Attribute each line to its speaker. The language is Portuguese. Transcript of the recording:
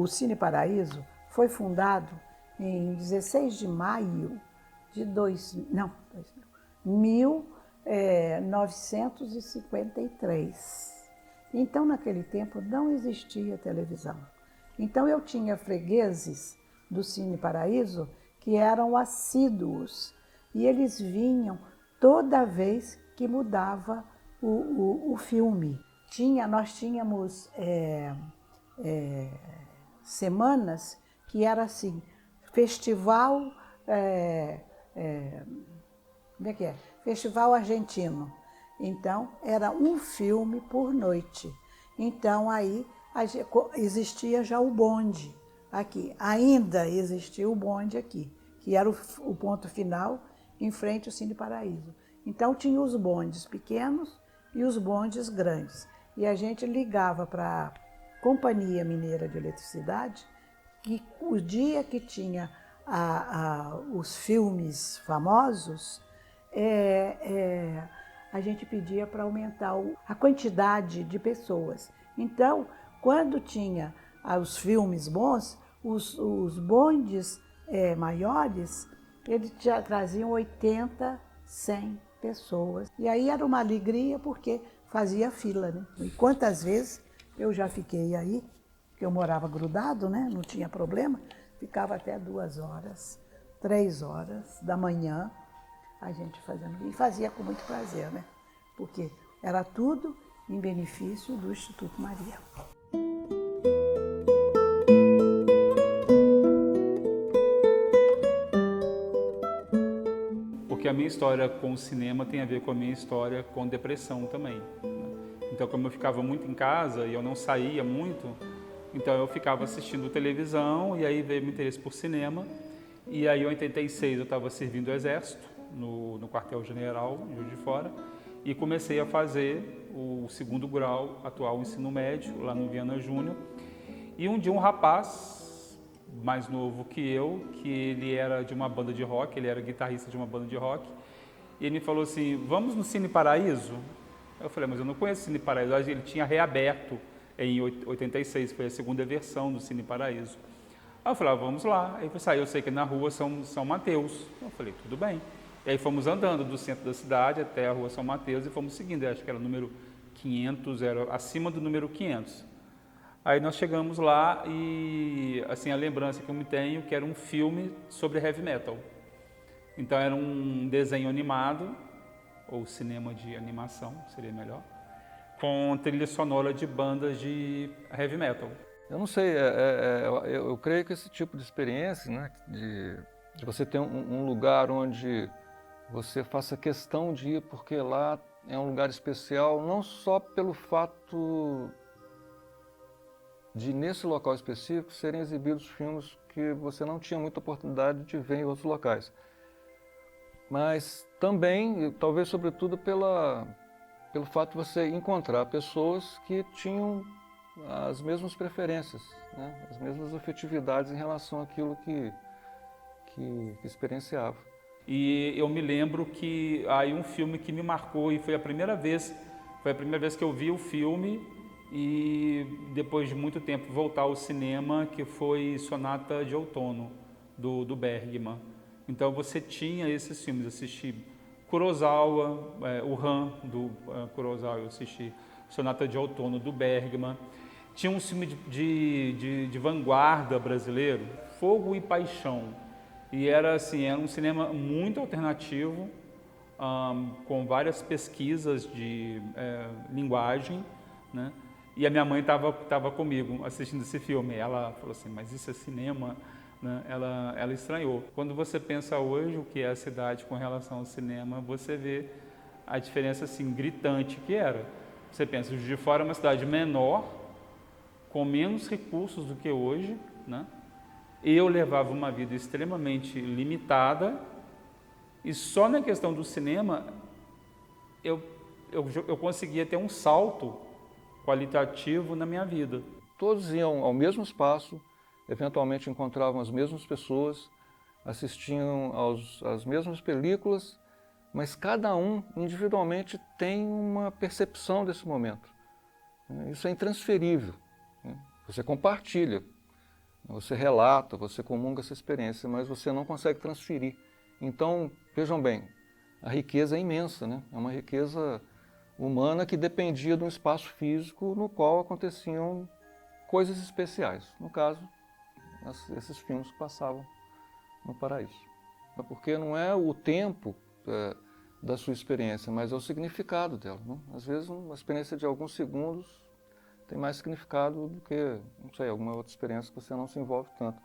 Speaker 1: o Cine Paraíso foi fundado em 16 de maio de 1953. Então, naquele tempo, não existia televisão. Então, eu tinha fregueses do Cine Paraíso que eram assíduos e eles vinham toda vez que mudava o filme. Nós tínhamos semanas que era assim, festival, como é que é? Festival argentino. Então, era um filme por noite. Então, aí existia já o bonde aqui. Ainda existia o bonde aqui, que era o ponto final em frente ao Cine Paraíso. Então, tinha os bondes pequenos e os bondes grandes. E a gente ligava para a Companhia Mineira de Eletricidade, que o dia que tinha os filmes famosos, a gente pedia para aumentar a quantidade de pessoas. Então, quando tinha os filmes bons, os bondes maiores, eles já traziam 80, 100 pessoas. E aí era uma alegria porque fazia fila, né? E quantas vezes eu já fiquei aí, porque eu morava grudado, né? Não tinha problema, ficava até 2 horas, 3 horas da manhã, a gente fazendo, e fazia com muito prazer, né? Porque era tudo em benefício do Instituto Maria.
Speaker 2: Porque a minha história com o cinema tem a ver com a minha história com depressão também, né? Então, como eu ficava muito em casa e eu não saía muito, então eu ficava assistindo televisão e aí veio meu interesse por cinema. E aí em 86 eu estava servindo o Exército no quartel-general, em Juiz de Fora, e comecei a fazer o 2º grau, atual ensino médio, lá no Viana Júnior. E um dia um rapaz mais novo que eu, que ele era de uma banda de rock, ele era guitarrista de uma banda de rock, e ele me falou assim, vamos no Cine Paraíso? Eu falei, mas eu não conheço o Cine Paraíso. Ele tinha reaberto em 86, foi a 2ª versão do Cine Paraíso. Aí eu falei, vamos lá. Aí eu falei, eu sei que é na rua São Mateus. Eu falei, tudo bem. E aí fomos andando do centro da cidade até a rua São Mateus e fomos seguindo. Eu acho que era o número 500, era acima do número 500. Aí nós chegamos lá e, assim, a lembrança que eu me tenho que era um filme sobre heavy metal. Então era um desenho animado, ou cinema de animação, seria melhor, com trilha sonora de bandas de heavy metal.
Speaker 3: Eu não sei, eu creio que esse tipo de experiência, né, de você ter um lugar onde você faça questão de ir, porque lá é um lugar especial, não só pelo fato de, nesse local específico, serem exibidos filmes que você não tinha muita oportunidade de ver em outros locais, mas também, talvez sobretudo, pelo fato de você encontrar pessoas que tinham as mesmas preferências, né? As mesmas afetividades em relação àquilo que experienciava.
Speaker 2: E eu me lembro que aí um filme que me marcou e foi a primeira vez que eu vi o filme e depois de muito tempo voltar ao cinema, que foi Sonata de Outono, do Bergman. Então você tinha esses filmes, assisti Kurosawa, o Han do Kurosawa, eu assisti Sonata de Outono do Bergman. Tinha um filme de vanguarda brasileiro, Fogo e Paixão. E era assim, era um cinema muito alternativo, com várias pesquisas de linguagem, né? E a minha mãe estava comigo assistindo esse filme. Ela falou assim, mas isso é cinema? Né? Ela estranhou. Quando você pensa hoje o que é a cidade com relação ao cinema, você vê a diferença assim, gritante que era. Você pensa, Juiz de Fora é uma cidade menor, com menos recursos do que hoje, né? Eu levava uma vida extremamente limitada e só na questão do cinema eu conseguia ter um salto qualitativo na minha vida.
Speaker 3: Todos iam ao mesmo espaço, eventualmente encontravam as mesmas pessoas, assistiam às mesmas películas, mas cada um individualmente tem uma percepção desse momento. Isso é intransferível. Você compartilha Você relata, você comunga essa experiência, mas você não consegue transferir. Então, vejam bem, a riqueza é imensa, né? É uma riqueza humana que dependia de um espaço físico no qual aconteciam coisas especiais. No caso, esses filmes que passavam no paraíso. Porque não é o tempo da sua experiência, mas é o significado dela, né? Às vezes, uma experiência de alguns segundos tem mais significado do que, não sei, alguma outra experiência que você não se envolve tanto.